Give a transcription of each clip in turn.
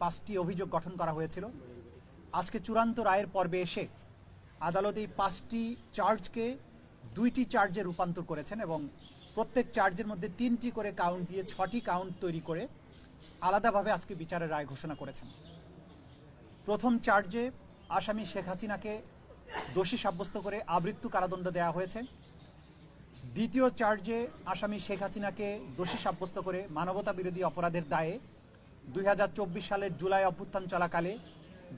5টি অভিযোগ গঠন করা হয়েছিল। আজকে চূড়ান্ত রায়ের পর্বে এসে আদালত এই 5টি চার্জকে 2টি চার্জে রূপান্তর করেছেন এবং প্রত্যেক চার্জের মধ্যে 3টি করে কাউন্ট দিয়ে 6টি কাউন্ট তৈরি করে আলাদাভাবে আজকে বিচারের রায় ঘোষণা করেছেন। প্রথম চার্জে আসামি শেখ হাসিনাকে দোষী সাব্যস্ত করে আমৃত্যু কারাদণ্ড দেওয়া হয়েছে। দ্বিতীয় চার্জে আসামি শেখ হাসিনাকে দোষী সাব্যস্ত করে মানবতা বিরোধী অপরাধের দায়ে 2024 সালের জুলাই অভ্যুত্থান চলাকালে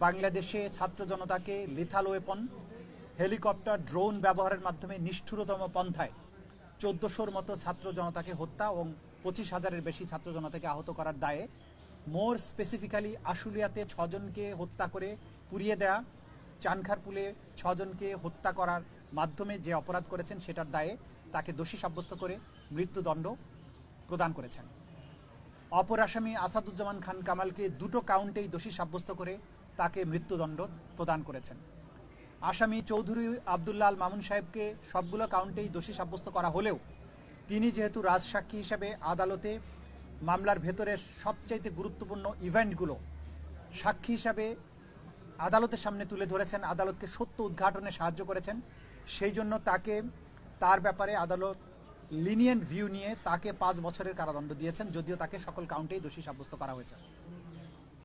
বাংলাদেশে ছাত্র জনতাকে লিথাল ওয়েপন, হেলিকপ্টার, ড্রোন ব্যবহারের মাধ্যমে নিষ্ঠুরতম পন্থায় 1400-র মতো ছাত্র জনতাকে হত্যা এবং 25,000-এর বেশি ছাত্র জনতাকে আহত করার দায়ে, মোর স্পেসিফিক্যালি আশুলিয়াতে 6 জনকে হত্যা করে পুড়িয়ে দেয়া, চানখারপুলে 6 জনকে হত্যা করার মাধ্যমে যে অপরাধ করেছেন সেটার দায়ে তাকে দোষী সাব্যস্ত করে মৃত্যুদণ্ড প্রদান করেছেন। অপর আসামি আসাদুজ্জামান খান কামালকে 2টো কাউন্টেই দোষী সাব্যস্ত করে তাকে মৃত্যুদণ্ড প্রদান করেছেন। আসামি চৌধুরী আবদুল্লাহ আল মামুন সাহেবকে সবগুলো কাউন্টেই দোষী সাব্যস্ত করা হলেও তিনি যেহেতু রাজসাক্ষী হিসেবে আদালতে মামলার ভেতরের সবচাইতে গুরুত্বপূর্ণ ইভেন্টগুলো সাক্ষী হিসাবে আদালতের সামনে তুলে ধরেছেন, আদালতকে সত্য উদ্ঘাটনে সাহায্য করেছেন, সেই জন্য তার ব্যাপারে আদালত লিনিয়েন্ট ভিউ নিয়ে তাকে 5 বছরের কারাদণ্ড দিয়েছেন, যদিও তাকে সকল কাউন্টেই দোষী সাব্যস্ত করা হয়েছে।